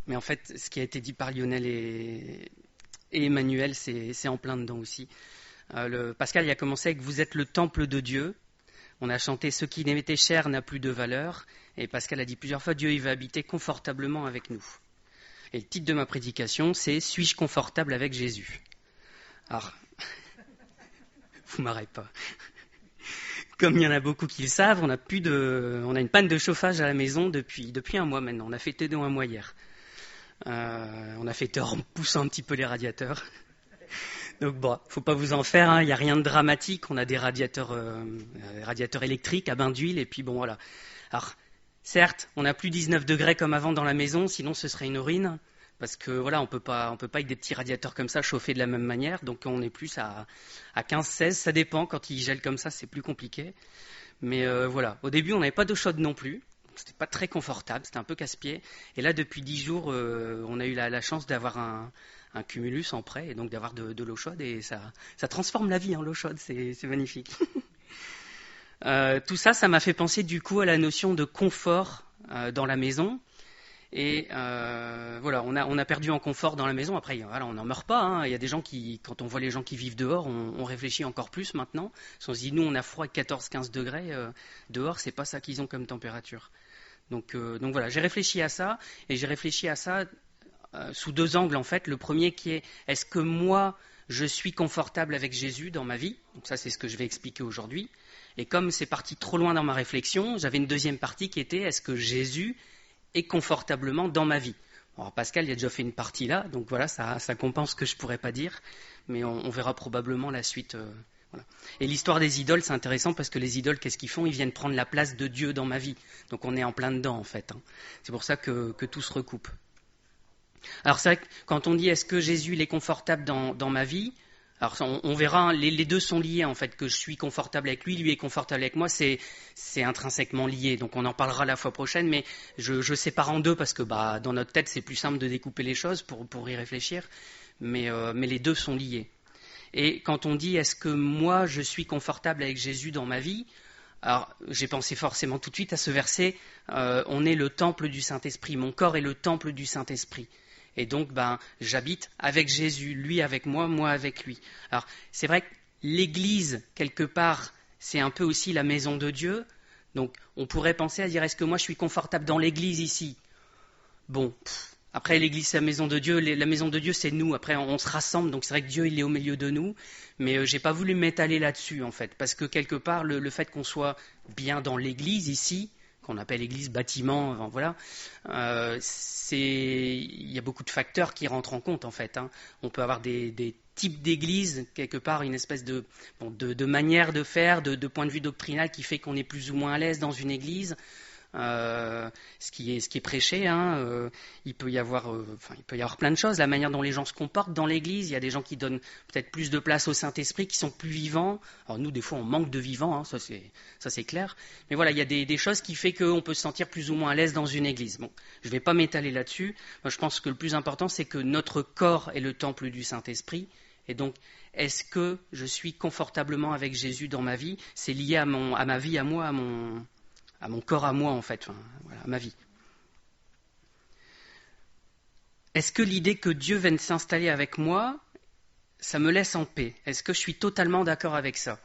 Mais en fait, ce qui a été dit par Lionel et Emmanuel, c'est en plein dedans aussi. Pascal il a commencé avec « Vous êtes le temple de Dieu ». On a chanté « Ce qui n'était cher n'a plus de valeur ». Et Pascal a dit plusieurs fois « Dieu, il va habiter confortablement avec nous ». Et le titre de ma prédication, c'est « Suis-je confortable avec Jésus ?» Alors, vous m'arrêtez pas. Comme il y en a beaucoup qui le savent, on a une panne de chauffage à la maison depuis un mois maintenant. On a fêté un mois hier. On a fêté en poussant un petit peu les radiateurs. Donc bon, faut pas vous en faire, hein, il n'y a rien de dramatique. On a des radiateurs électriques à bain d'huile et puis bon voilà. Alors certes, on n'a plus 19 degrés comme avant dans la maison, sinon ce serait une ruine. Parce que voilà, on peut pas avec des petits radiateurs comme ça chauffer de la même manière. Donc on est plus à 15-16, ça dépend. Quand ils gèlent comme ça, c'est plus compliqué. Mais voilà, au début, on n'avait pas d'eau chaude non plus. C'était pas très confortable, c'était un peu casse-pied. Et là, depuis 10 jours, on a eu la chance d'avoir un cumulus en prêt, et donc d'avoir de l'eau chaude. Et ça transforme la vie, hein, l'eau chaude, c'est magnifique. Tout ça, ça m'a fait penser du coup à la notion de confort dans la maison. Et voilà, on a perdu en confort dans la maison. Après, voilà, on n'en meurt pas, hein. Il y a des gens qui, quand on voit les gens qui vivent dehors, on réfléchit encore plus maintenant. On se dit, nous, on a froid 14-15 degrés. Dehors, c'est pas ça qu'ils ont comme température. Donc voilà, j'ai réfléchi à ça. Et j'ai réfléchi à ça sous deux angles, en fait. Le premier qui est, est-ce que moi, je suis confortable avec Jésus dans ma vie? Donc ça, c'est ce que je vais expliquer aujourd'hui. Et comme c'est parti trop loin dans ma réflexion, j'avais une deuxième partie qui était, est-ce que Jésus et confortablement dans ma vie. Alors Pascal, il a déjà fait une partie là, donc voilà, ça compense ce que je ne pourrais pas dire, mais on verra probablement la suite. Voilà. Et l'histoire des idoles, c'est intéressant parce que les idoles, qu'est-ce qu'ils font? Ils viennent prendre la place de Dieu dans ma vie. Donc on est en plein dedans en fait. Hein. C'est pour ça que tout se recoupe. Alors c'est vrai que quand on dit est-ce que Jésus il est confortable dans ma vie, alors on verra, les deux sont liés en fait, que je suis confortable avec lui est confortable avec moi, c'est intrinsèquement lié. Donc on en parlera la fois prochaine, mais je sépare en deux parce que dans notre tête c'est plus simple de découper les choses pour y réfléchir, mais les deux sont liés. Et quand on dit est-ce que moi je suis confortable avec Jésus dans ma vie, alors j'ai pensé forcément tout de suite à ce verset, on est le temple du Saint-Esprit, mon corps est le temple du Saint-Esprit. Et donc, j'habite avec Jésus, lui avec moi, moi avec lui. Alors, c'est vrai que l'Église, quelque part, c'est un peu aussi la maison de Dieu. Donc, on pourrait penser à dire, est-ce que moi je suis confortable dans l'Église ici? Bon, après l'Église, c'est la maison de Dieu. La maison de Dieu, c'est nous. Après, on se rassemble. Donc, c'est vrai que Dieu, il est au milieu de nous. Mais j'ai pas voulu m'étaler là-dessus, en fait. Parce que quelque part, le fait qu'on soit bien dans l'Église ici, qu'on appelle église, bâtiment, voilà, il y a beaucoup de facteurs qui rentrent en compte en fait. Hein. On peut avoir des types d'églises, quelque part une espèce de manière de faire, de point de vue doctrinal qui fait qu'on est plus ou moins à l'aise dans une église. Ce qui est prêché, hein, il peut y avoir plein de choses, la manière dont les gens se comportent dans l'église, il y a des gens qui donnent peut-être plus de place au Saint-Esprit, qui sont plus vivants. Alors nous, des fois, on manque de vivants, hein, ça c'est clair. Mais voilà, il y a des choses qui font qu'on peut se sentir plus ou moins à l'aise dans une église. Bon, je ne vais pas m'étaler là-dessus. Moi, je pense que le plus important, c'est que notre corps est le temple du Saint-Esprit. Et donc, est-ce que je suis confortablement avec Jésus dans ma vie? C'est lié à ma vie, à moi, à mon corps à moi en fait, voilà, à ma vie. Est-ce que l'idée que Dieu vienne s'installer avec moi, ça me laisse en paix? Est-ce que je suis totalement d'accord avec ça?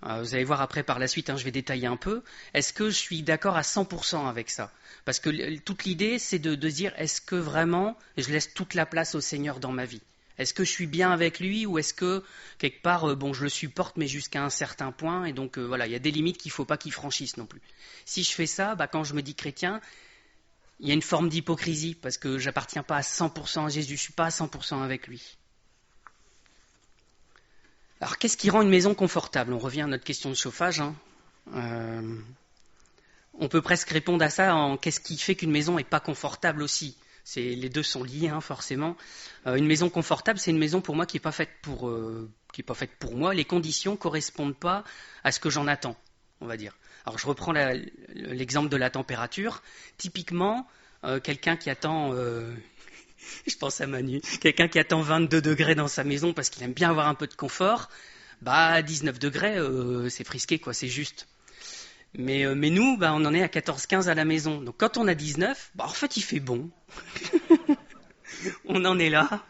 Vous allez voir après par la suite, hein, je vais détailler un peu. Est-ce que je suis d'accord à 100% avec ça? Parce que toute l'idée, c'est de dire, est-ce que vraiment je laisse toute la place au Seigneur dans ma vie? Est-ce que je suis bien avec lui ou est-ce que, quelque part, je le supporte, mais jusqu'à un certain point, et donc, voilà, il y a des limites qu'il ne faut pas qu'il franchisse non plus. Si je fais ça, quand je me dis chrétien, il y a une forme d'hypocrisie, parce que je n'appartiens pas à 100% à Jésus, je ne suis pas à 100% avec lui. Alors, qu'est-ce qui rend une maison confortable? On revient à notre question de chauffage. Hein. On peut presque répondre à ça en qu'est-ce qui fait qu'une maison n'est pas confortable aussi? Les deux sont liés, hein, forcément. Une maison confortable, c'est une maison pour moi qui n'est pas faite pour moi. Les conditions ne correspondent pas à ce que j'en attends, on va dire. Alors je reprends l'exemple de la température. Typiquement, quelqu'un qui attend, je pense à Manu, quelqu'un qui attend 22 degrés dans sa maison parce qu'il aime bien avoir un peu de confort, 19 degrés, c'est frisqué, quoi, c'est juste. Mais nous, on en est à 14-15 à la maison. Donc quand on a 19, en fait, il fait bon. on en est là.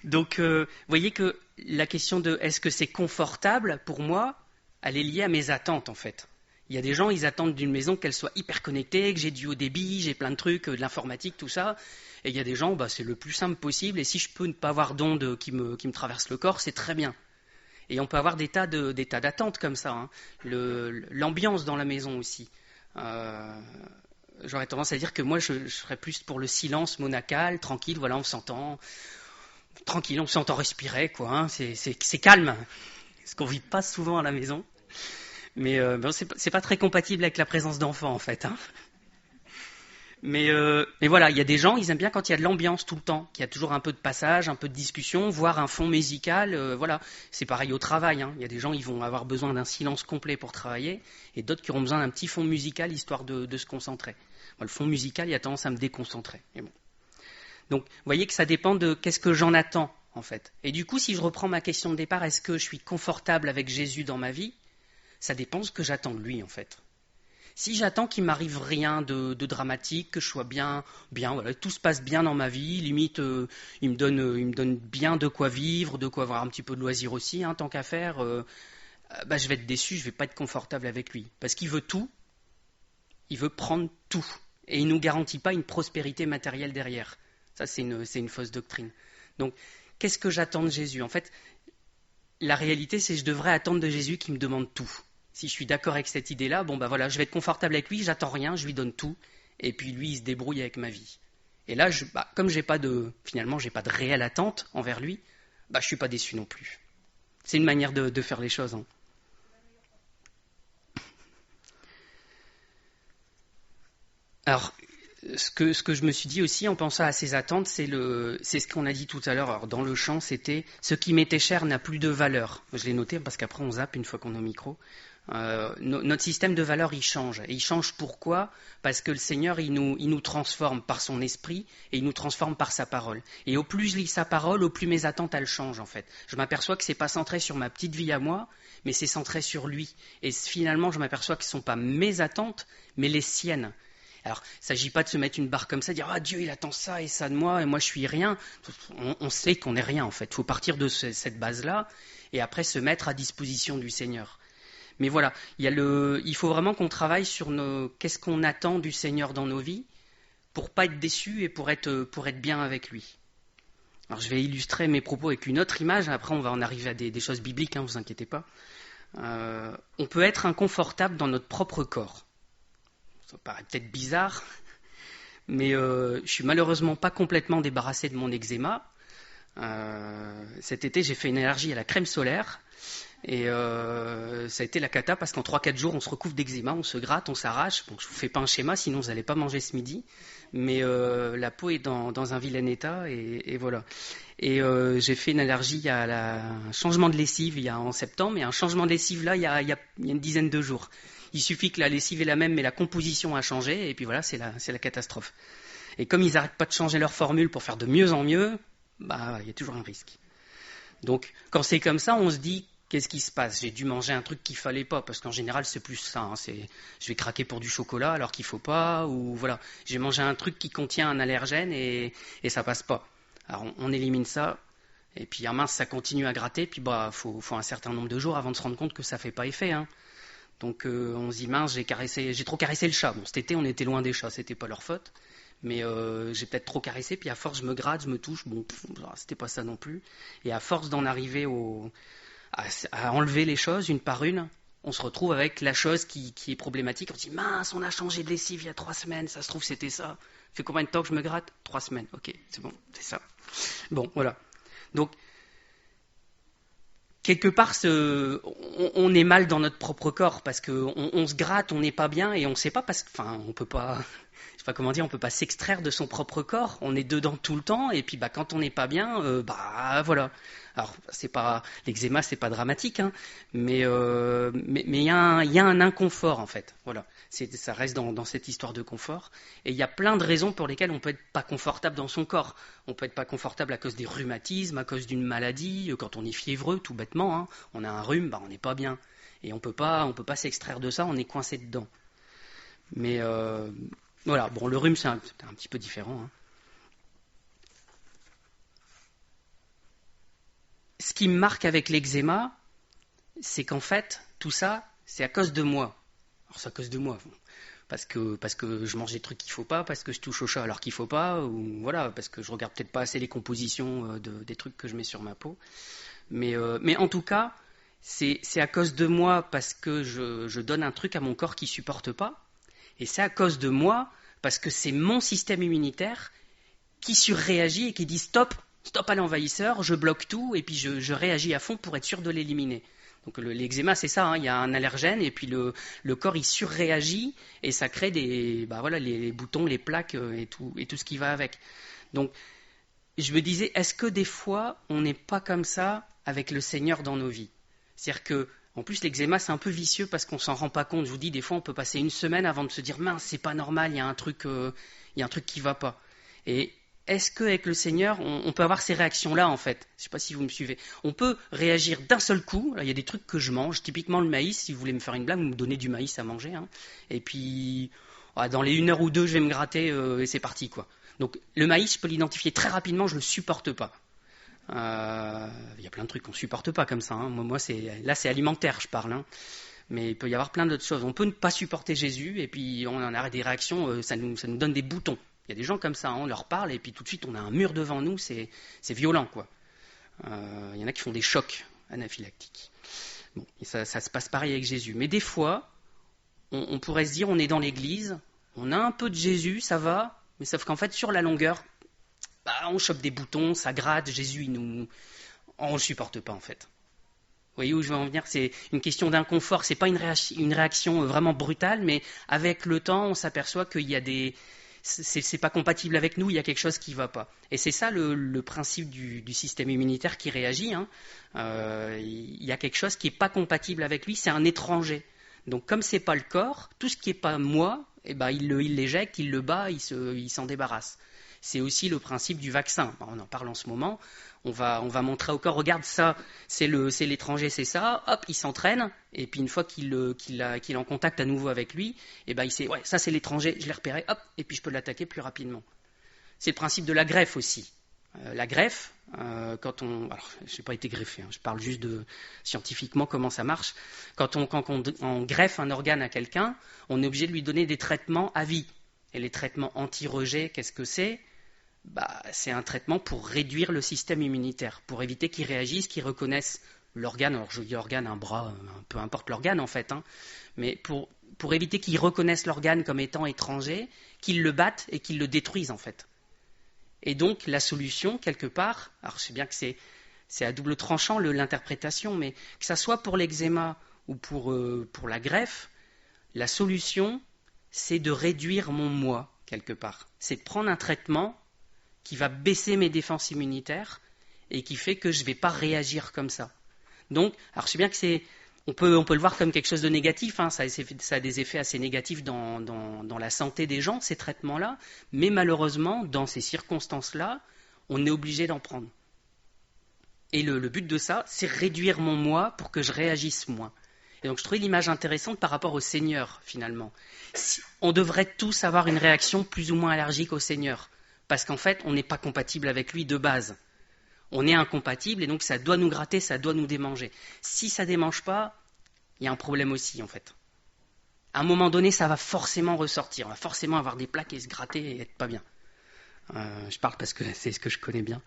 Donc, vous voyez que la question de est-ce que c'est confortable, pour moi, elle est liée à mes attentes, en fait. Il y a des gens, ils attendent d'une maison qu'elle soit hyper connectée, que j'ai du haut débit, j'ai plein de trucs, de l'informatique, tout ça. Et il y a des gens, c'est le plus simple possible. Et si je peux ne pas avoir d'ondes qui me traversent le corps, c'est très bien. Et on peut avoir des tas d'attentes comme ça. Hein. L'ambiance dans la maison aussi. J'aurais tendance à dire que moi, je serais plus pour le silence monacal, tranquille, voilà, on s'entend. Tranquille, on s'entend respirer, quoi. Hein. C'est calme. Ce qu'on vit pas souvent à la maison. Mais c'est pas très compatible avec la présence d'enfants, en fait. Hein. Mais voilà, il y a des gens, ils aiment bien quand il y a de l'ambiance tout le temps, qu'il y a toujours un peu de passage, un peu de discussion, voire un fond musical. Voilà, c'est pareil au travail. Hein. Il y a des gens, ils vont avoir besoin d'un silence complet pour travailler, et d'autres qui auront besoin d'un petit fond musical histoire de se concentrer. Moi, le fond musical, il a tendance à me déconcentrer. Mais bon. Donc, vous voyez que ça dépend de qu'est-ce que j'en attends, en fait. Et du coup, si je reprends ma question de départ, est-ce que je suis confortable avec Jésus dans ma vie ? Ça dépend de ce que j'attends de lui, en fait. Si j'attends qu'il m'arrive rien de dramatique, que je sois bien, voilà, tout se passe bien dans ma vie, limite, il me donne bien de quoi vivre, de quoi avoir un petit peu de loisir aussi, hein, tant qu'à faire, je vais être déçu, je vais pas être confortable avec lui. Parce qu'il veut tout, il veut prendre tout. Et il ne nous garantit pas une prospérité matérielle derrière. Ça, c'est une fausse doctrine. Donc, qu'est-ce que j'attends de Jésus ? En fait, la réalité, c'est que je devrais attendre de Jésus qu'il me demande tout. Si je suis d'accord avec cette idée-là, voilà, je vais être confortable avec lui, j'attends rien, je lui donne tout, et puis lui, il se débrouille avec ma vie. Et là, comme j'ai pas de réelle attente envers lui, je suis pas déçu non plus. C'est une manière de faire les choses. Hein. Alors, ce que je me suis dit aussi en pensant à ces attentes, c'est ce qu'on a dit tout à l'heure. Alors, dans le chant, c'était « ce qui m'était cher n'a plus de valeur ». Je l'ai noté parce qu'après on zappe une fois qu'on est au micro. Notre système de valeurs, il change. Et il change pourquoi ? Parce que le Seigneur, il nous transforme par son esprit et il nous transforme par sa parole. Et au plus je lis sa parole, au plus mes attentes, elles changent en fait. Je m'aperçois que c'est pas centré sur ma petite vie à moi, mais c'est centré sur lui. Et finalement, je m'aperçois que ce ne sont pas mes attentes, mais les siennes. Alors, il ne s'agit pas de se mettre une barre comme ça, de dire « Ah, Dieu, il attend ça et ça de moi, et moi, je suis rien ». On sait qu'on n'est rien, en fait. Il faut partir de cette base-là et après se mettre à disposition du Seigneur. Mais voilà, il faut vraiment qu'on travaille sur qu'est-ce qu'on attend du Seigneur dans nos vies pour pas être déçu et pour être bien avec lui. Alors, je vais illustrer mes propos avec une autre image. Après, on va en arriver à des choses bibliques, hein, vous inquiétez pas. On peut être inconfortable dans notre propre corps. Ça paraît peut-être bizarre, mais je suis malheureusement pas complètement débarrassé de mon eczéma. Cet été, j'ai fait une allergie à la crème solaire et ça a été la cata parce qu'en 3-4 jours, on se recouvre d'eczéma, on se gratte, on s'arrache. Bon, je vous fais pas un schéma, sinon vous n'allez pas manger ce midi, mais la peau est dans un vilain état et voilà. Et j'ai fait une allergie à un changement de lessive en septembre et un changement de lessive là il y a une dizaine de jours. Il suffit que la lessive est la même, mais la composition a changé, et puis voilà, c'est la catastrophe. Et comme ils n'arrêtent pas de changer leur formule pour faire de mieux en mieux, il y a toujours un risque. Donc, quand c'est comme ça, on se dit, qu'est-ce qui se passe ? J'ai dû manger un truc qu'il ne fallait pas, parce qu'en général, c'est plus ça. Hein, je vais craquer pour du chocolat alors qu'il ne faut pas, ou voilà. J'ai mangé un truc qui contient un allergène et ça ne passe pas. Alors, on élimine ça, et puis, mince, ça continue à gratter, puis faut un certain nombre de jours avant de se rendre compte que ça ne fait pas effet, hein. Donc on se dit mince, j'ai trop caressé le chat. Bon, cet été on était loin des chats, c'était pas leur faute, mais j'ai peut-être trop caressé. Puis à force je me gratte, je me touche. Bon, c'était pas ça non plus. Et à force d'en arriver à enlever les choses une par une, on se retrouve avec la chose qui est problématique. On se dit mince, on a changé de lessive il y a 3 semaines. Ça se trouve c'était ça. Ça fait combien de temps que je me gratte ? 3 semaines. Ok, c'est bon, c'est ça. Bon, voilà. Donc quelque part, on est mal dans notre propre corps parce qu'on se gratte, on n'est pas bien et on ne sait pas on peut pas, je sais pas comment dire, on peut pas s'extraire de son propre corps. On est dedans tout le temps et puis quand on n'est pas bien, voilà. Alors l'eczéma, c'est pas dramatique, hein, mais il y a un inconfort en fait. Voilà, ça reste dans cette histoire de confort. Et il y a plein de raisons pour lesquelles on peut être pas confortable dans son corps. On peut être pas confortable à cause des rhumatismes, à cause d'une maladie, quand on est fiévreux, tout bêtement. Hein, on a un rhume, on n'est pas bien. Et on peut pas s'extraire de ça, on est coincé dedans. Mais voilà, bon, le rhume c'est un petit peu différent. Hein. qui me marque avec l'eczéma, c'est qu'en fait, tout ça, c'est à cause de moi. Alors c'est à cause de moi, parce que je mange des trucs qu'il faut pas, parce que je touche au chat alors qu'il faut pas, ou voilà, parce que je regarde peut-être pas assez les compositions des trucs que je mets sur ma peau. Mais en tout cas, c'est à cause de moi parce que je donne un truc à mon corps qui supporte pas, et c'est à cause de moi parce que c'est mon système immunitaire qui surréagit et qui dit stop à l'envahisseur, je bloque tout et puis je réagis à fond pour être sûr de l'éliminer. Donc l'eczéma c'est ça, il y a un allergène et puis le corps il surréagit et ça crée les boutons, les plaques et tout ce qui va avec. Donc je me disais, est-ce que des fois on n'est pas comme ça avec le Seigneur dans nos vies? C'est-à-dire que en plus, l'eczéma, c'est un peu vicieux parce qu'on s'en rend pas compte. Je vous dis, des fois, on peut passer une semaine avant de se dire, mince, c'est pas normal, il y a un truc qui va pas. Et est-ce qu'avec le Seigneur, on peut avoir ces réactions-là, en fait? Je sais pas si vous me suivez. On peut réagir d'un seul coup. Là, il y a des trucs que je mange, typiquement le maïs. Si vous voulez me faire une blague, vous me donnez du maïs à manger. Et puis, dans les 1 heure ou 2, je vais me gratter et c'est parti, quoi. Donc, le maïs, je peux l'identifier très rapidement, je le supporte pas. Il y a plein de trucs qu'on ne supporte pas comme ça. Moi, c'est alimentaire, je parle. Mais il peut y avoir plein d'autres choses. On peut ne pas supporter Jésus et puis on en a des réactions, ça nous donne des boutons. Il y a des gens comme ça, on leur parle et puis tout de suite on a un mur devant nous, c'est violent, quoi. Il y en a qui font des chocs anaphylactiques. Bon, et ça se passe pareil avec Jésus. Mais des fois, on pourrait se dire, on est dans l'église, on a un peu de Jésus, ça va, mais sauf qu'en fait, sur la longueur, on chope des boutons, ça gratte, Jésus, on ne le supporte pas en fait. Vous voyez où je veux en venir? C'est une question d'inconfort, c'est pas une réaction vraiment brutale, mais avec le temps, on s'aperçoit qu'il y a c'est pas compatible avec nous, il y a quelque chose qui va pas. Et c'est ça le principe du système immunitaire qui réagit. Il y a quelque chose qui est pas compatible avec lui, c'est un étranger. Donc comme c'est pas le corps, tout ce qui est pas moi, il l'éjecte, il le bat, il s'en débarrasse. C'est aussi le principe du vaccin. On en parle en ce moment. On va montrer au corps, regarde ça, c'est l'étranger, c'est ça. Hop, il s'entraîne. Et puis une fois qu'il est en contact à nouveau avec lui, il sait, ouais, ça c'est l'étranger, je l'ai repéré, hop, et puis je peux l'attaquer plus rapidement. C'est le principe de la greffe aussi. La greffe, quand on... Alors, je n'ai pas été greffé, je parle juste de scientifiquement comment ça marche. Quand on greffe un organe à quelqu'un, on est obligé de lui donner des traitements à vie. Et les traitements anti-rejet, qu'est-ce que c'est? C'est un traitement pour réduire le système immunitaire, pour éviter qu'il réagisse, qu'il reconnaisse l'organe. Alors je dis organe, un bras, peu importe l'organe en fait, mais pour éviter qu'il reconnaisse l'organe comme étant étranger, qu'il le batte et qu'il le détruise en fait. Et donc la solution, quelque part, alors je sais bien que c'est à double tranchant l'interprétation, mais que ça soit pour l'eczéma ou pour la greffe, la solution, c'est de réduire mon moi, quelque part. C'est de prendre un traitement qui va baisser mes défenses immunitaires et qui fait que je ne vais pas réagir comme ça. Donc, alors je sais bien que on peut le voir comme quelque chose de négatif, ça a des effets assez négatifs dans la santé des gens, ces traitements-là, mais malheureusement, dans ces circonstances-là, on est obligé d'en prendre. Et le but de ça, c'est réduire mon moi pour que je réagisse moins. Et donc je trouvais l'image intéressante par rapport au Seigneur, finalement. On devrait tous avoir une réaction plus ou moins allergique au Seigneur, parce qu'en fait, on n'est pas compatible avec lui de base. On est incompatible et donc ça doit nous gratter, ça doit nous démanger. Si ça ne démange pas, il y a un problème aussi, en fait. À un moment donné, ça va forcément ressortir. On va forcément avoir des plaques et se gratter et être pas bien. Je parle parce que c'est ce que je connais bien.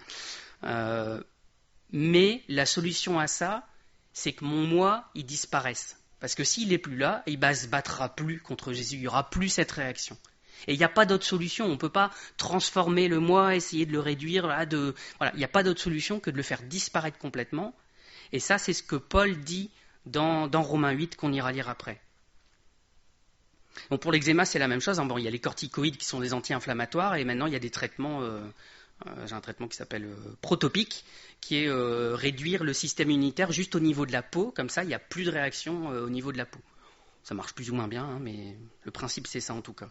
Mais la solution à ça, c'est que mon moi, il disparaisse. Parce que s'il n'est plus là, il ne se battra plus contre Jésus. Il n'y aura plus cette réaction. Et il n'y a pas d'autre solution. On ne peut pas transformer le moi, essayer de le réduire. Voilà. Il n'y a pas d'autre solution que de le faire disparaître complètement. Et ça, c'est ce que Paul dit dans Romains 8, qu'on ira lire après. Bon, pour l'eczéma, c'est la même chose. Il y a les corticoïdes qui sont des anti-inflammatoires. Et maintenant, il y a des traitements... j'ai un traitement qui s'appelle Protopic, qui est réduire le système immunitaire juste au niveau de la peau. Comme ça, il n'y a plus de réaction au niveau de la peau. Ça marche plus ou moins bien, mais le principe, c'est ça en tout cas.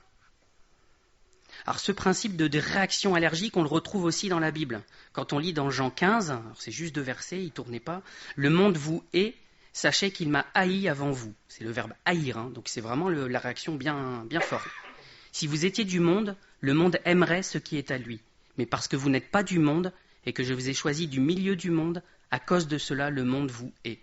Alors ce principe de réaction allergique, on le retrouve aussi dans la Bible. Quand on lit dans Jean 15, alors c'est juste 2 versets, il ne tournait pas. « Le monde vous hait, sachez qu'il m'a haï avant vous ». C'est le verbe haïr, donc c'est vraiment la réaction bien, bien forte. « Si vous étiez du monde, le monde aimerait ce qui est à lui. Mais parce que vous n'êtes pas du monde, et que je vous ai choisi du milieu du monde. À cause de cela, le monde vous hait.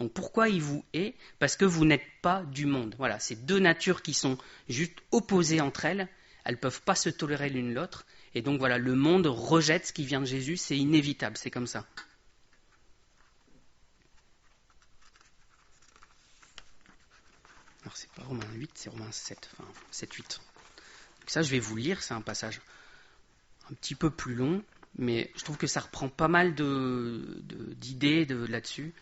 Donc pourquoi il vous hait? Parce que vous n'êtes pas du monde. Voilà, c'est deux natures qui sont juste opposées entre elles. Elles ne peuvent pas se tolérer l'une l'autre. Et donc voilà, le monde rejette ce qui vient de Jésus, c'est inévitable, c'est comme ça. Alors c'est pas Romains 8, c'est Romains 7, enfin 7-8. Donc ça je vais vous lire, c'est un passage un petit peu plus long, mais je trouve que ça reprend pas mal d'idées là-dessus.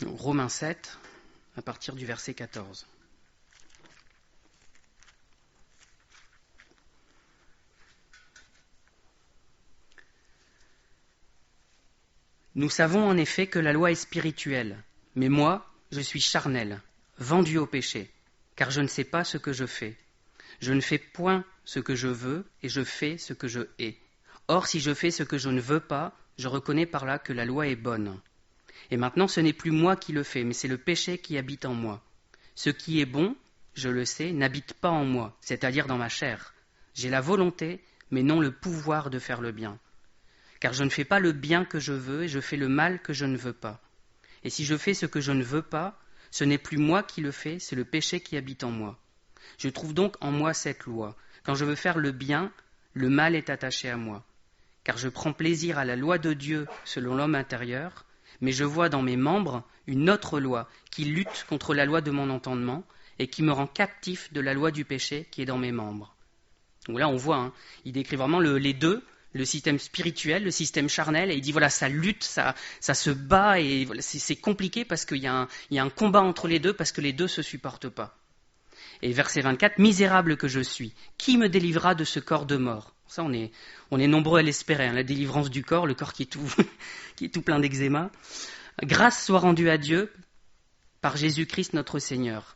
Donc, Romains 7, à partir du verset 14. Nous savons en effet que la loi est spirituelle, mais moi, je suis charnel, vendu au péché, car je ne sais pas ce que je fais. Je ne fais point ce que je veux, et je fais ce que je hais. Or, si je fais ce que je ne veux pas, je reconnais par là que la loi est bonne. Et maintenant, ce n'est plus moi qui le fais, mais c'est le péché qui habite en moi. Ce qui est bon, je le sais, n'habite pas en moi, c'est-à-dire dans ma chair. J'ai la volonté, mais non le pouvoir de faire le bien. Car je ne fais pas le bien que je veux, et je fais le mal que je ne veux pas. Et si je fais ce que je ne veux pas, ce n'est plus moi qui le fais, c'est le péché qui habite en moi. Je trouve donc en moi cette loi. Quand je veux faire le bien, le mal est attaché à moi. Car je prends plaisir à la loi de Dieu selon l'homme intérieur, mais je vois dans mes membres une autre loi qui lutte contre la loi de mon entendement et qui me rend captif de la loi du péché qui est dans mes membres. Donc là on voit, il décrit vraiment les deux, le système spirituel, le système charnel, et il dit voilà, ça lutte, ça se bat, et voilà, c'est compliqué parce qu'il y a un combat entre les deux, parce que les deux ne se supportent pas. Et verset 24, « Misérable que je suis, qui me délivrera de ce corps de mort ?» Ça, on est nombreux à l'espérer, la délivrance du corps, le corps qui est tout plein d'eczéma. « Grâce soit rendue à Dieu par Jésus-Christ notre Seigneur.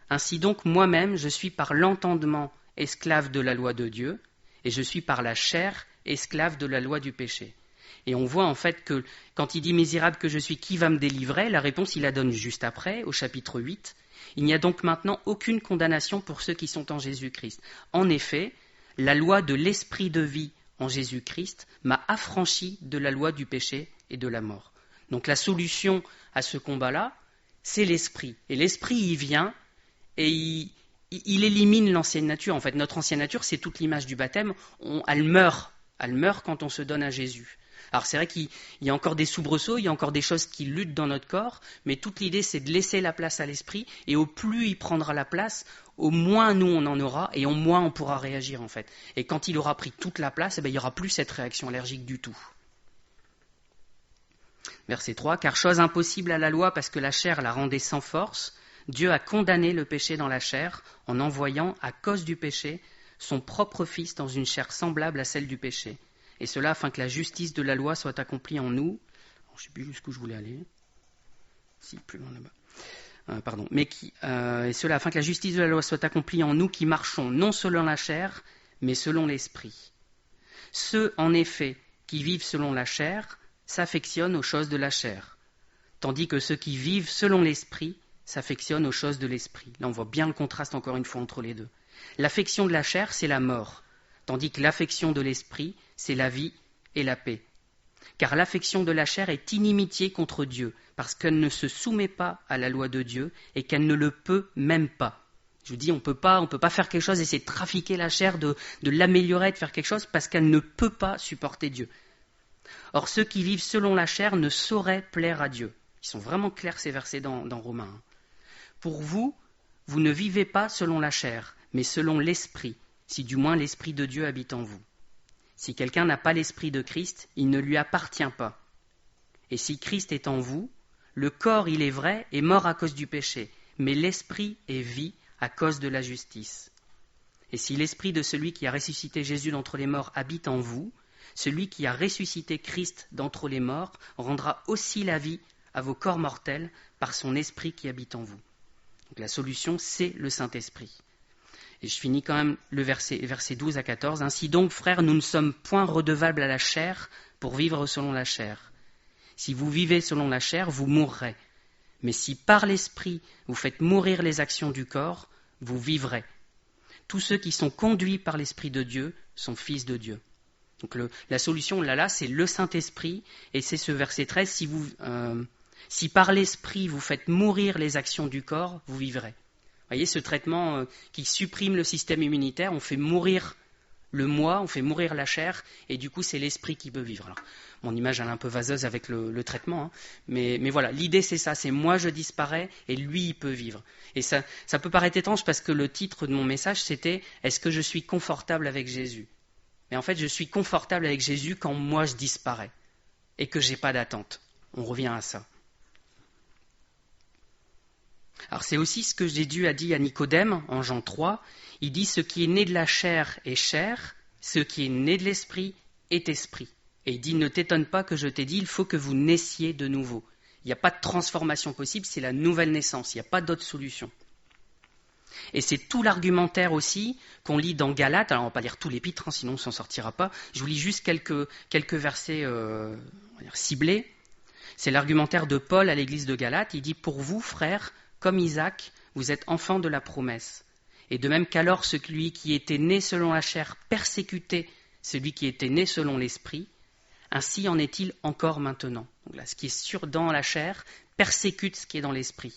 Ainsi donc, moi-même, je suis par l'entendement esclave de la loi de Dieu, et je suis par la chair esclave de la loi du péché. » Et on voit en fait que quand il dit « Misérable que je suis, qui va me délivrer ?» La réponse, il la donne juste après, au chapitre 8. Il n'y a donc maintenant aucune condamnation pour ceux qui sont en Jésus-Christ. En effet, la loi de l'esprit de vie en Jésus-Christ m'a affranchi de la loi du péché et de la mort. Donc la solution à ce combat-là, c'est l'esprit. Et l'esprit, il vient et il élimine l'ancienne nature. En fait, notre ancienne nature, c'est toute l'image du baptême. Elle meurt quand on se donne à Jésus. Alors c'est vrai qu'il y a encore des soubresauts, il y a encore des choses qui luttent dans notre corps, mais toute l'idée c'est de laisser la place à l'esprit, et au plus il prendra la place, au moins nous on en aura, et au moins on pourra réagir en fait. Et quand il aura pris toute la place, il n'y aura plus cette réaction allergique du tout. Verset 3, « Car chose impossible à la loi, parce que la chair la rendait sans force, Dieu a condamné le péché dans la chair, en envoyant, à cause du péché, son propre Fils dans une chair semblable à celle du péché. Et cela afin que la justice de la loi soit accomplie en nous. » Je ne sais plus jusqu'où je voulais aller. Si, plus loin là-bas. Et cela afin que la justice de la loi soit accomplie en nous qui marchons non selon la chair, mais selon l'esprit. Ceux, en effet, qui vivent selon la chair s'affectionnent aux choses de la chair, tandis que ceux qui vivent selon l'esprit s'affectionnent aux choses de l'esprit. Là, on voit bien le contraste encore une fois entre les deux. L'affection de la chair, c'est la mort, tandis que l'affection de l'esprit, c'est la vie et la paix. Car l'affection de la chair est inimitié contre Dieu, parce qu'elle ne se soumet pas à la loi de Dieu et qu'elle ne le peut même pas. Je vous dis, on peut pas faire quelque chose, essayer de trafiquer la chair, de l'améliorer, de faire quelque chose, parce qu'elle ne peut pas supporter Dieu. Or, ceux qui vivent selon la chair ne sauraient plaire à Dieu. Ils sont vraiment clairs ces versets dans Romains. Pour vous, vous ne vivez pas selon la chair, mais selon l'esprit, si du moins l'esprit de Dieu habite en vous. Si quelqu'un n'a pas l'esprit de Christ, il ne lui appartient pas. Et si Christ est en vous, le corps, il est vrai, est mort à cause du péché, mais l'esprit est vie à cause de la justice. Et si l'esprit de celui qui a ressuscité Jésus d'entre les morts habite en vous, celui qui a ressuscité Christ d'entre les morts rendra aussi la vie à vos corps mortels par son esprit qui habite en vous. Donc la solution, c'est le Saint-Esprit. Et je finis quand même le verset 12 à 14. « Ainsi donc, frères, nous ne sommes point redevables à la chair pour vivre selon la chair. Si vous vivez selon la chair, vous mourrez. Mais si par l'Esprit vous faites mourir les actions du corps, vous vivrez. Tous ceux qui sont conduits par l'Esprit de Dieu sont fils de Dieu. » Donc la solution là, c'est le Saint-Esprit, et c'est ce verset 13, si par l'Esprit vous faites mourir les actions du corps, vous vivrez. Vous voyez, ce traitement qui supprime le système immunitaire, on fait mourir le moi, on fait mourir la chair, et du coup c'est l'esprit qui peut vivre. Alors, mon image elle est un peu vaseuse avec le traitement, hein, mais voilà, l'idée c'est ça, c'est moi je disparais et lui il peut vivre. Et ça peut paraître étrange parce que le titre de mon message c'était « Est-ce que je suis confortable avec Jésus ?» Mais en fait je suis confortable avec Jésus quand moi je disparais et que j'ai pas d'attente. On revient à ça. Alors c'est aussi ce que Jésus a dit à Nicodème en Jean 3. Il dit « Ce qui est né de la chair est chair, ce qui est né de l'esprit est esprit. » Et il dit « Ne t'étonne pas que je t'ai dit, il faut que vous naissiez de nouveau. » Il n'y a pas de transformation possible, c'est la nouvelle naissance, il n'y a pas d'autre solution. Et c'est tout l'argumentaire aussi qu'on lit dans Galates. Alors on ne va pas lire tout l'épître, hein, sinon on ne s'en sortira pas. Je vous lis juste quelques versets on va dire, ciblés. C'est l'argumentaire de Paul à l'église de Galates. Il dit « Pour vous, frères, comme Isaac, vous êtes enfants de la promesse. Et de même qu'alors celui qui était né selon la chair persécutait celui qui était né selon l'esprit, ainsi en est-il encore maintenant. » Donc là, ce qui est sûr dans la chair persécute ce qui est dans l'esprit.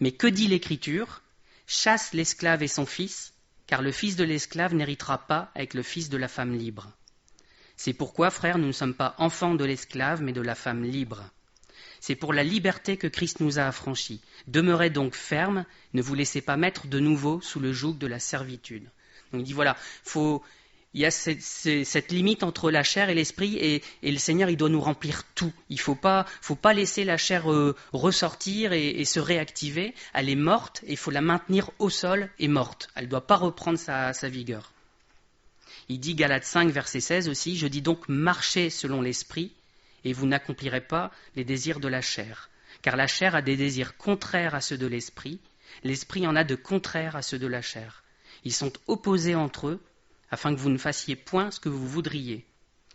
Mais que dit l'Écriture ? Chasse l'esclave et son fils, car le fils de l'esclave n'héritera pas avec le fils de la femme libre. C'est pourquoi, frères, nous ne sommes pas enfants de l'esclave, mais de la femme libre. C'est pour la liberté que Christ nous a affranchis. Demeurez donc fermes, ne vous laissez pas mettre de nouveau sous le joug de la servitude. Donc il dit voilà, il y a cette limite entre la chair et l'esprit, et le Seigneur il doit nous remplir tout. Il faut pas laisser la chair ressortir et se réactiver. Elle est morte et il faut la maintenir au sol et morte. Elle ne doit pas reprendre sa vigueur. Il dit Galates 5 verset 16 aussi, je dis donc marchez selon l'esprit, et vous n'accomplirez pas les désirs de la chair. Car la chair a des désirs contraires à ceux de l'esprit, l'esprit en a de contraires à ceux de la chair. Ils sont opposés entre eux, afin que vous ne fassiez point ce que vous voudriez.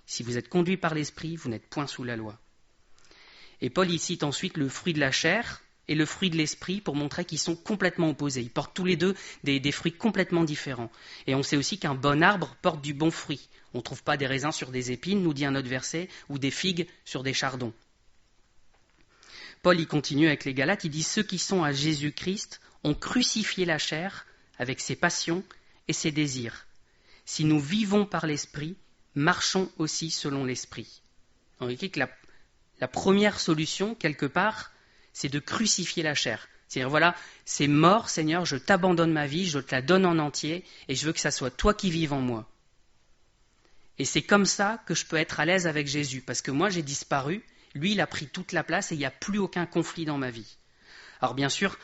Si vous êtes conduits par l'esprit, vous n'êtes point sous la loi. Et Paul y cite ensuite le fruit de la chair et le fruit de l'esprit pour montrer qu'ils sont complètement opposés. Ils portent tous les deux des fruits complètement différents. Et on sait aussi qu'un bon arbre porte du bon fruit. On ne trouve pas des raisins sur des épines, nous dit un autre verset, ou des figues sur des chardons. Paul y continue avec les Galates, il dit « Ceux qui sont à Jésus-Christ ont crucifié la chair avec ses passions et ses désirs. Si nous vivons par l'Esprit, marchons aussi selon l'Esprit. » On voit que la première solution, quelque part, c'est de crucifier la chair. C'est-à-dire, voilà, c'est mort, Seigneur, je t'abandonne ma vie, je te la donne en entier, et je veux que ça soit toi qui vives en moi. Et c'est comme ça que je peux être à l'aise avec Jésus, parce que moi j'ai disparu, lui il a pris toute la place et il n'y a plus aucun conflit dans ma vie. Alors bien sûr,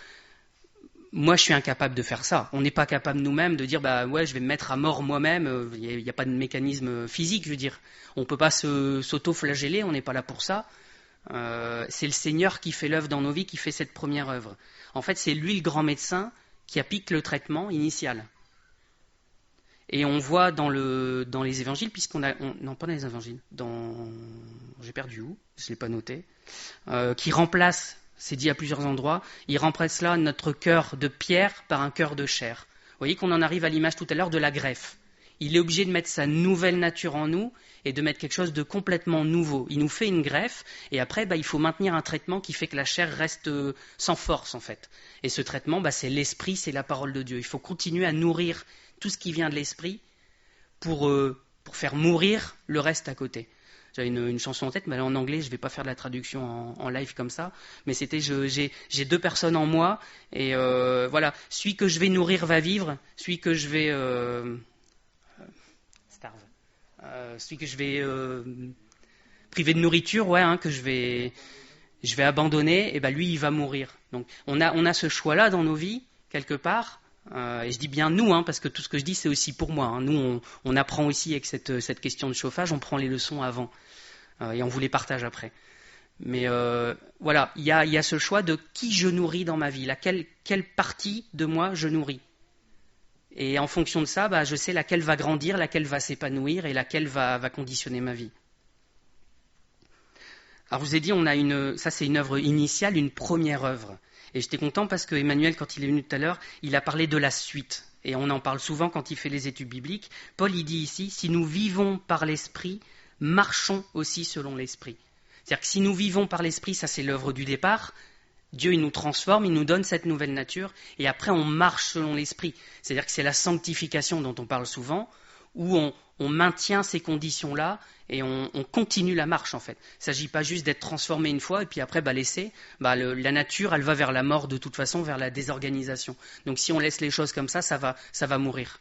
moi je suis incapable de faire ça. On n'est pas capable nous-mêmes de dire bah ouais je vais me mettre à mort moi-même, il n'y a pas de mécanisme physique, je veux dire. On ne peut pas s'auto-flageller, on n'est pas là pour ça. C'est le Seigneur qui fait l'œuvre dans nos vies, qui fait cette première œuvre. En fait c'est lui le grand médecin qui applique le traitement initial. Et on voit dans les évangiles, non pas dans les évangiles, j'ai perdu où, je ne l'ai pas noté, qui remplace, c'est dit à plusieurs endroits, il remplace là notre cœur de pierre par un cœur de chair. Vous voyez qu'on en arrive à l'image tout à l'heure de la greffe. Il est obligé de mettre sa nouvelle nature en nous et de mettre quelque chose de complètement nouveau. Il nous fait une greffe et après il faut maintenir un traitement qui fait que la chair reste sans force en fait. Et ce traitement, c'est l'esprit, c'est la parole de Dieu. Il faut continuer à nourrir tout ce qui vient de l'esprit pour faire mourir le reste à côté. J'avais une chanson en tête, mais en anglais, je ne vais pas faire de la traduction en live comme ça, mais c'était j'ai deux personnes en moi, et voilà, celui que je vais nourrir va vivre, celui que je vais celui que je vais priver de nourriture, que je vais abandonner, et lui il va mourir. Donc on a ce choix-là dans nos vies, quelque part. Et je dis bien nous, parce que tout ce que je dis c'est aussi pour moi. Nous, on apprend aussi avec cette question de chauffage, on prend les leçons avant et on vous les partage après. Mais voilà, il y a ce choix de qui je nourris dans ma vie, quelle partie de moi je nourris. Et en fonction de ça, je sais laquelle va grandir, laquelle va s'épanouir et laquelle va conditionner ma vie. Alors je vous ai dit, ça c'est une œuvre initiale, une première œuvre. Et j'étais content parce que Emmanuel, quand il est venu tout à l'heure, il a parlé de la suite. et on en parle souvent quand il fait les études bibliques, Paul il dit ici, si nous vivons par l'Esprit, marchons aussi selon l'Esprit. C'est-à-dire que si nous vivons par l'Esprit, ça c'est l'œuvre du départ, Dieu il nous transforme, il nous donne cette nouvelle nature, et après on marche selon l'Esprit. C'est-à-dire que c'est la sanctification dont on parle souvent, où on maintient ces conditions-là et on continue la marche en fait. Il ne s'agit pas juste d'être transformé une fois et puis après laisser. La nature, elle va vers la mort de toute façon, vers la désorganisation. Donc si on laisse les choses comme ça va mourir.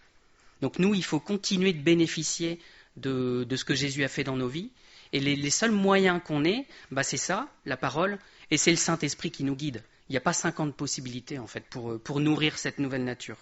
Donc nous, il faut continuer de bénéficier de ce que Jésus a fait dans nos vies. Et les seuls moyens qu'on ait, c'est ça, la parole, et c'est le Saint-Esprit qui nous guide. Il n'y a pas 50 possibilités en fait pour nourrir cette nouvelle nature.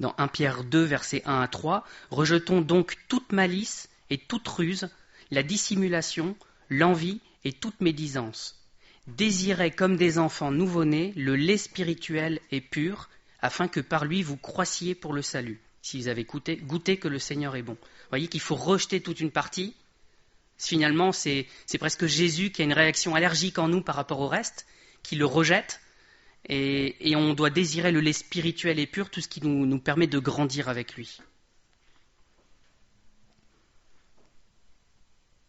Dans 1 Pierre 2, versets 1 à 3, « Rejetons donc toute malice et toute ruse, la dissimulation, l'envie et toute médisance. Désirez comme des enfants nouveau-nés le lait spirituel et pur, afin que par lui vous croissiez pour le salut. Si vous avez goûté que le Seigneur est bon. » Vous voyez qu'il faut rejeter toute une partie. Finalement, c'est presque Jésus qui a une réaction allergique en nous par rapport au reste, qui le rejette. Et on doit désirer le lait spirituel et pur, tout ce qui nous permet de grandir avec lui.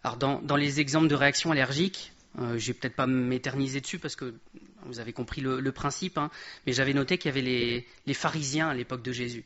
Alors dans les exemples de réactions allergiques, je ne vais peut-être pas m'éterniser dessus parce que vous avez compris le principe, mais j'avais noté qu'il y avait les pharisiens à l'époque de Jésus.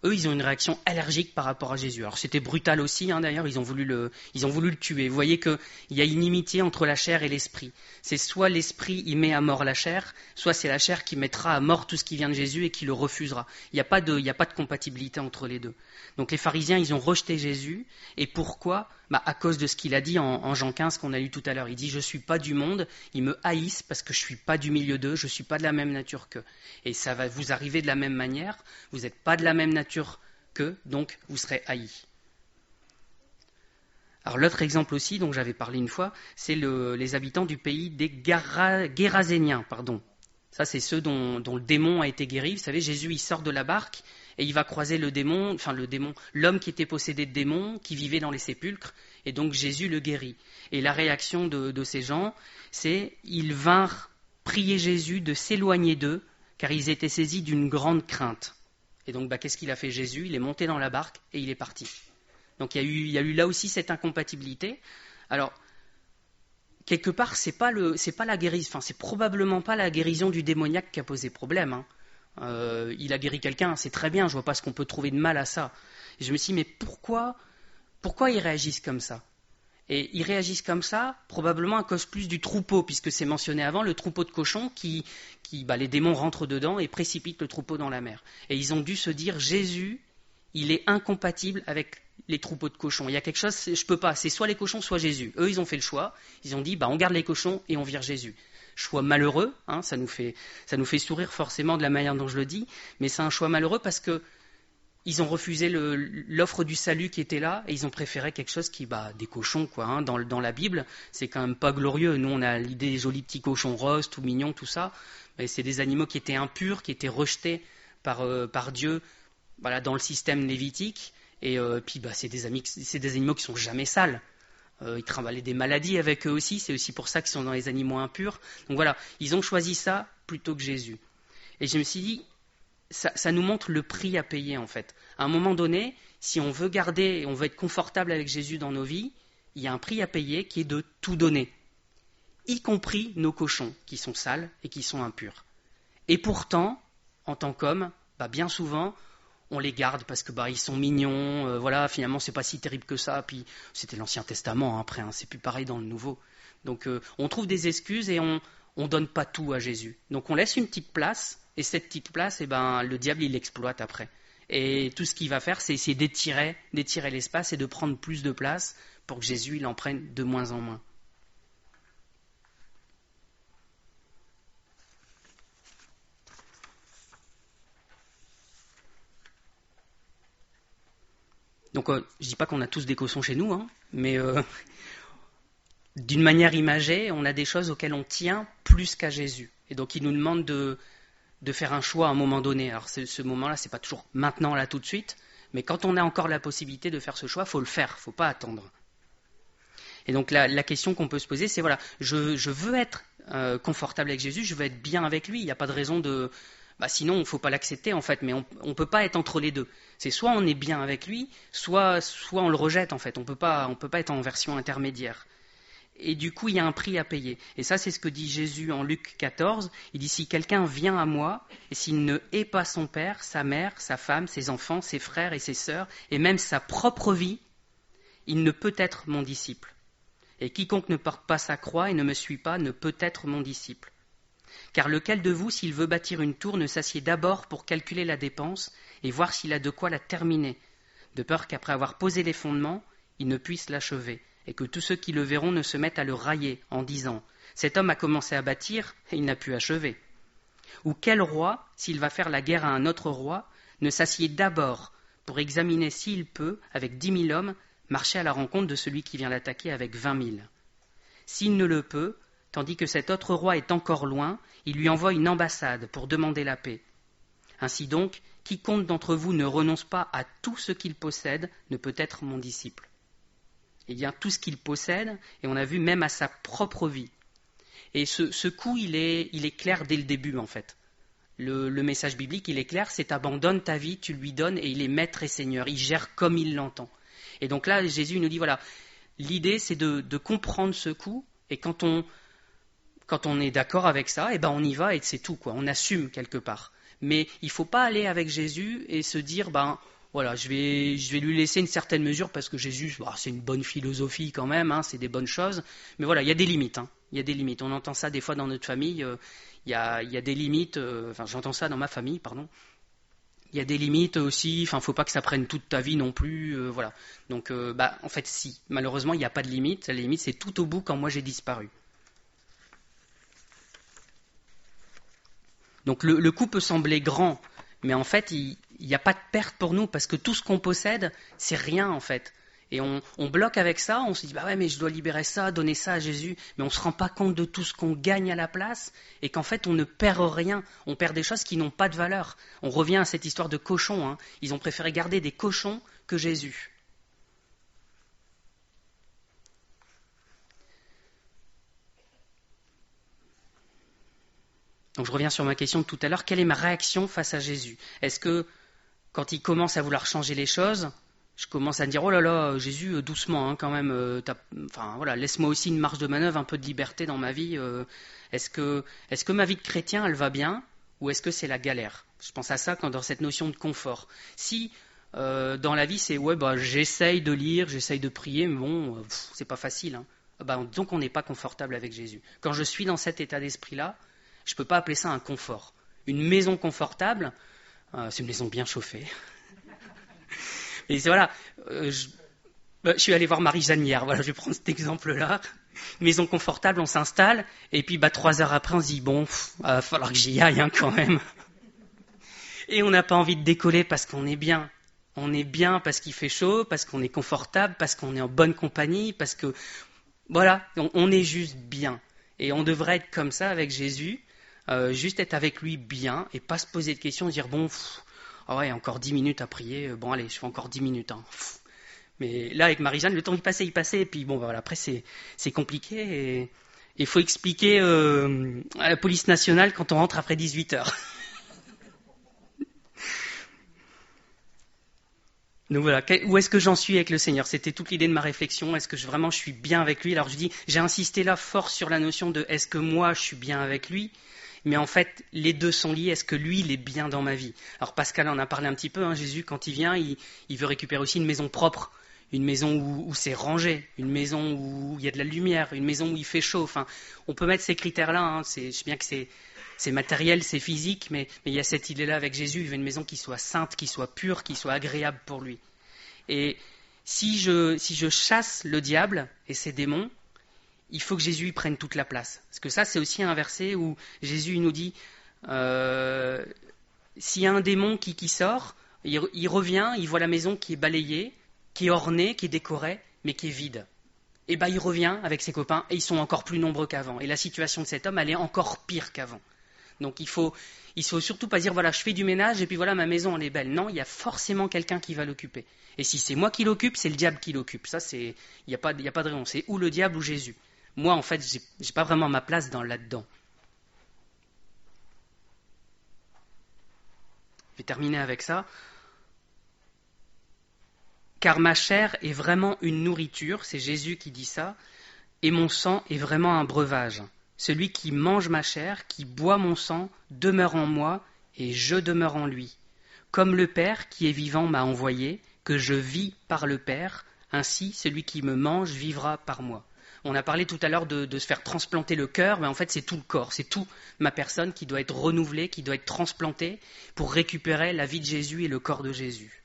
Eux, ils ont une réaction allergique par rapport à Jésus. Alors c'était brutal aussi, d'ailleurs, ils ont voulu le tuer. Vous voyez qu'il y a une inimitié entre la chair et l'esprit. C'est soit l'esprit, il met à mort la chair, soit c'est la chair qui mettra à mort tout ce qui vient de Jésus et qui le refusera. Il n'y a pas de compatibilité entre les deux. Donc les pharisiens, ils ont rejeté Jésus. Et pourquoi ? À cause de ce qu'il a dit en Jean 15 qu'on a lu tout à l'heure. Il dit « Je ne suis pas du monde, ils me haïssent parce que je ne suis pas du milieu d'eux, je ne suis pas de la même nature qu'eux. » Et ça va vous arriver de la même manière, vous n'êtes pas de la même nature qu'eux, donc vous serez haïs. Alors l'autre exemple aussi, dont j'avais parlé une fois, c'est les habitants du pays des Géraséniens. Ça c'est ceux dont le démon a été guéri. Vous savez, Jésus il sort de la barque et il va croiser l'homme qui était possédé de démons, qui vivait dans les sépulcres, et donc Jésus le guérit. Et la réaction de ces gens, c'est ils vinrent prier Jésus de s'éloigner d'eux, car ils étaient saisis d'une grande crainte. Et donc qu'est-ce qu'il a fait Jésus ? Il est monté dans la barque et il est parti. Donc il y a eu là aussi cette incompatibilité. Alors, quelque part, c'est probablement pas la guérison du démoniaque qui a posé problème. Il a guéri quelqu'un, c'est très bien, je ne vois pas ce qu'on peut trouver de mal à ça. Et je me suis dit, mais pourquoi ils réagissent comme ça ? Et ils réagissent comme ça, probablement à cause plus du troupeau, puisque c'est mentionné avant, le troupeau de cochons les démons rentrent dedans et précipitent le troupeau dans la mer. Et ils ont dû se dire, Jésus, il est incompatible avec les troupeaux de cochons. Il y a quelque chose, je peux pas, c'est soit les cochons, soit Jésus. Eux, ils ont fait le choix, ils ont dit, on garde les cochons et on vire Jésus. Choix malheureux, ça nous fait sourire forcément de la manière dont je le dis, mais c'est un choix malheureux parce que ils ont refusé l'offre du salut qui était là et ils ont préféré quelque chose qui, des cochons, quoi. Dans la Bible, c'est quand même pas glorieux. Nous, on a l'idée des jolis petits cochons roses, tout mignons, tout ça. Mais c'est des animaux qui étaient impurs, qui étaient rejetés par Dieu, dans le système lévitique. Et puis, c'est des animaux qui sont jamais sales. Ils travaillent des maladies avec eux aussi. C'est aussi pour ça qu'ils sont dans les animaux impurs. Donc voilà, ils ont choisi ça plutôt que Jésus. Et je me suis dit, ça nous montre le prix à payer en fait. À un moment donné, si on veut garder, on veut être confortable avec Jésus dans nos vies, il y a un prix à payer qui est de tout donner, y compris nos cochons qui sont sales et qui sont impurs. Et pourtant, en tant qu'homme, bien souvent, on les garde parce que ils sont mignons, finalement c'est pas si terrible que ça. Puis c'était l'Ancien Testament après, c'est plus pareil dans le Nouveau. Donc on trouve des excuses et on donne pas tout à Jésus. Donc on laisse une petite place. Et cette petite place, le diable, il l'exploite après. Et tout ce qu'il va faire, c'est essayer d'étirer l'espace et de prendre plus de place pour que Jésus, il en prenne de moins en moins. Donc, je ne dis pas qu'on a tous des cochons chez nous, mais d'une manière imagée, on a des choses auxquelles on tient plus qu'à Jésus. Et donc, il nous demande de faire un choix à un moment donné. Alors ce moment-là, c'est pas toujours maintenant, là, tout de suite, mais quand on a encore la possibilité de faire ce choix, il faut le faire, il ne faut pas attendre. Et donc la question qu'on peut se poser, c'est voilà, je veux être confortable avec Jésus, je veux être bien avec lui. Il n'y a pas de raison de... sinon, il ne faut pas l'accepter en fait, mais on ne peut pas être entre les deux. C'est soit on est bien avec lui, soit on le rejette en fait. On peut pas être en version intermédiaire. Et du coup, il y a un prix à payer. Et ça, c'est ce que dit Jésus en Luc 14. Il dit, si quelqu'un vient à moi, et s'il ne hait pas son père, sa mère, sa femme, ses enfants, ses frères et ses sœurs, et même sa propre vie, il ne peut être mon disciple. Et quiconque ne porte pas sa croix et ne me suit pas ne peut être mon disciple. Car lequel de vous, s'il veut bâtir une tour, ne s'assied d'abord pour calculer la dépense et voir s'il a de quoi la terminer, de peur qu'après avoir posé les fondements, il ne puisse l'achever, et que tous ceux qui le verront ne se mettent à le railler en disant « Cet homme a commencé à bâtir et il n'a pu achever ». Ou quel roi, s'il va faire la guerre à un autre roi, ne s'assied d'abord pour examiner s'il peut, avec 10 000 hommes, marcher à la rencontre de celui qui vient l'attaquer avec 20 000. S'il ne le peut, tandis que cet autre roi est encore loin, il lui envoie une ambassade pour demander la paix. Ainsi donc, quiconque d'entre vous ne renonce pas à tout ce qu'il possède ne peut être mon disciple. Eh bien, tout ce qu'il possède, et on a vu même à sa propre vie. Et ce coup, il est clair dès le début, en fait. Le message biblique, il est clair, c'est abandonne ta vie, tu lui donnes, et il est maître et seigneur, il gère comme il l'entend. Et donc là, Jésus nous dit, voilà, l'idée, c'est de comprendre ce coup, et quand on est d'accord avec ça, eh ben on y va, et c'est tout, quoi. On assume quelque part. Mais il ne faut pas aller avec Jésus et se dire, voilà, je vais lui laisser une certaine mesure parce que Jésus, c'est une bonne philosophie quand même, c'est des bonnes choses. Mais voilà, il y a des limites. Il y a des limites. On entend ça des fois dans notre famille. Il y a des limites. J'entends ça dans ma famille, pardon. Il y a des limites aussi. Il ne faut pas que ça prenne toute ta vie non plus. Voilà. Donc, en fait, si. Malheureusement, il n'y a pas de limite. La limite, c'est tout au bout quand moi j'ai disparu. Donc, le coup peut sembler grand, mais en fait, il n'y a pas de perte pour nous parce que tout ce qu'on possède, c'est rien en fait. Et on bloque avec ça, on se dit ouais mais je dois libérer ça, donner ça à Jésus, mais on ne se rend pas compte de tout ce qu'on gagne à la place et qu'en fait on ne perd rien, on perd des choses qui n'ont pas de valeur. On revient à cette histoire de cochons, ils ont préféré garder des cochons que Jésus. Donc je reviens sur ma question de tout à l'heure, quelle est ma réaction face à Jésus ? Est-ce que quand il commence à vouloir changer les choses, je commence à me dire oh là là Jésus doucement quand même, laisse-moi aussi une marge de manœuvre, un peu de liberté dans ma vie. Est-ce que ma vie de chrétien elle va bien ou est-ce que c'est la galère ? Je pense à ça quand dans cette notion de confort. Si dans la vie c'est j'essaye de lire, j'essaye de prier, mais bon c'est pas facile. Donc on n'est pas confortable avec Jésus. Quand je suis dans cet état d'esprit là, je ne peux pas appeler ça un confort. Une maison confortable, c'est une maison bien chauffée. Et voilà, je suis allé voir Marie-Jeanne hier, voilà, je vais prendre cet exemple-là. Maison confortable, on s'installe, et puis 3 heures après, on se dit, va falloir que j'y aille quand même. Et on n'a pas envie de décoller parce qu'on est bien. On est bien parce qu'il fait chaud, parce qu'on est confortable, parce qu'on est en bonne compagnie, parce que, voilà, on est juste bien. Et on devrait être comme ça avec Jésus, juste être avec lui bien, et pas se poser de questions, dire, encore 10 minutes à prier, allez, je fais encore 10 minutes. Mais là, avec Marie-Jeanne, le temps il passait, et puis après c'est compliqué, et il faut expliquer à la police nationale quand on rentre après 18 heures. Donc voilà, où est-ce que j'en suis avec le Seigneur ? C'était toute l'idée de ma réflexion, est-ce que vraiment je suis bien avec lui ? Alors j'ai insisté là fort sur la notion de est-ce que moi je suis bien avec lui ? Mais en fait, les deux sont liés. Est-ce que lui, il est bien dans ma vie ? Alors Pascal en a parlé un petit peu. Jésus, quand il vient, il veut récupérer aussi une maison propre, une maison où c'est rangé, une maison où il y a de la lumière, une maison où il fait chaud. On peut mettre ces critères-là. Je sais bien que c'est matériel, c'est physique, mais il y a cette idée-là avec Jésus. Il veut une maison qui soit sainte, qui soit pure, qui soit agréable pour lui. Et si je chasse le diable et ses démons, il faut que Jésus prenne toute la place. Parce que ça, c'est aussi un verset où Jésus nous dit, s'il y a un démon qui sort, il revient, il voit la maison qui est balayée, qui est ornée, qui est décorée, mais qui est vide. Et il revient avec ses copains et ils sont encore plus nombreux qu'avant. Et la situation de cet homme, elle est encore pire qu'avant. Donc il faut surtout pas dire voilà, je fais du ménage et puis voilà, ma maison elle est belle. Non, il y a forcément quelqu'un qui va l'occuper. Et si c'est moi qui l'occupe, c'est le diable qui l'occupe. Ça, il n'y a pas de raison. C'est ou le diable ou Jésus. Moi, en fait, j'ai pas vraiment ma place là-dedans. Je vais terminer avec ça. Car ma chair est vraiment une nourriture, c'est Jésus qui dit ça, et mon sang est vraiment un breuvage. Celui qui mange ma chair, qui boit mon sang, demeure en moi, et je demeure en lui. Comme le Père qui est vivant m'a envoyé, que je vis par le Père, ainsi celui qui me mange vivra par moi. On a parlé tout à l'heure de se faire transplanter le cœur, mais en fait c'est tout le corps, c'est toute ma personne qui doit être renouvelée, qui doit être transplantée pour récupérer la vie de Jésus et le corps de Jésus.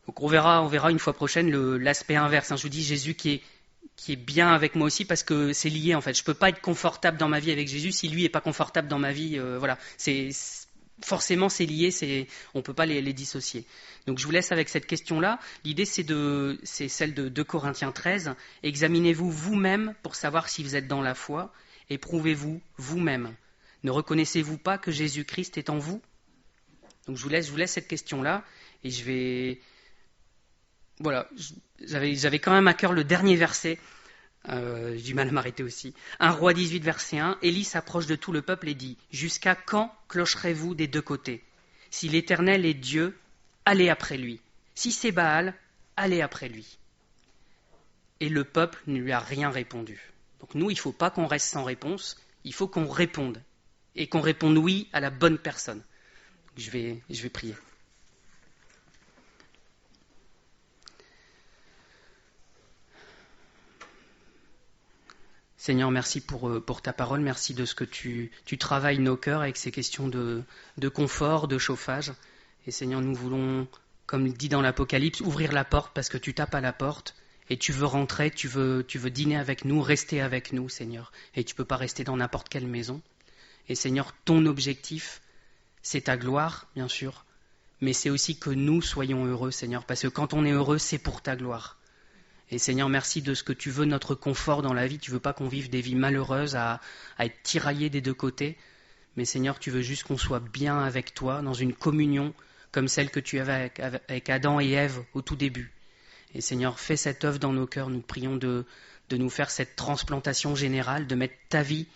Donc on verra une fois prochaine l'aspect inverse. Je vous dis Jésus qui est bien avec moi aussi parce que c'est lié en fait. Je ne peux pas être confortable dans ma vie avec Jésus si lui n'est pas confortable dans ma vie. Voilà, forcément c'est lié, on ne peut pas les dissocier. Donc je vous laisse avec cette question-là. L'idée c'est celle de 2 Corinthiens 13. Examinez-vous vous-même pour savoir si vous êtes dans la foi. Éprouvez-vous vous-même. Ne reconnaissez-vous pas que Jésus-Christ est en vous? Donc je vous laisse cette question-là et je vais... Voilà, j'avais quand même à cœur le dernier verset, j'ai du mal à m'arrêter aussi. 1 Roi 18, verset 1, Élie s'approche de tout le peuple et dit, « Jusqu'à quand clocherez-vous des deux côtés? Si l'Éternel est Dieu, allez après lui. Si c'est Baal, allez après lui. » Et le peuple ne lui a rien répondu. Donc nous, il ne faut pas qu'on reste sans réponse, il faut qu'on réponde. Et qu'on réponde oui à la bonne personne. Donc je vais prier. Seigneur, merci pour ta parole, merci de ce que tu travailles nos cœurs avec ces questions de confort, de chauffage. Et Seigneur, nous voulons, comme dit dans l'Apocalypse, ouvrir la porte parce que tu tapes à la porte et tu veux rentrer, tu veux dîner avec nous, rester avec nous, Seigneur. Et tu ne peux pas rester dans n'importe quelle maison. Et Seigneur, ton objectif, c'est ta gloire, bien sûr, mais c'est aussi que nous soyons heureux, Seigneur, parce que quand on est heureux, c'est pour ta gloire. Et Seigneur, merci de ce que tu veux, notre confort dans la vie. Tu veux pas qu'on vive des vies malheureuses à être tiraillés des deux côtés. Mais Seigneur, tu veux juste qu'on soit bien avec toi, dans une communion comme celle que tu avais avec Adam et Ève au tout début. Et Seigneur, fais cette œuvre dans nos cœurs. Nous te prions de nous faire cette transplantation générale, de mettre ta vie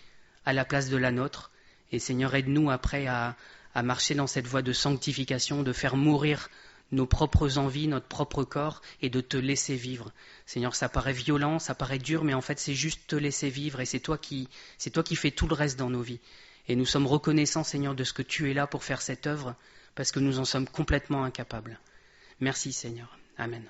à la place de la nôtre. Et Seigneur, aide-nous après à marcher dans cette voie de sanctification, de faire mourir nos propres envies, notre propre corps, et de te laisser vivre. Seigneur, ça paraît violent, ça paraît dur, mais en fait c'est juste te laisser vivre, et c'est toi qui fais tout le reste dans nos vies. Et nous sommes reconnaissants, Seigneur, de ce que tu es là pour faire cette œuvre, parce que nous en sommes complètement incapables. Merci, Seigneur. Amen.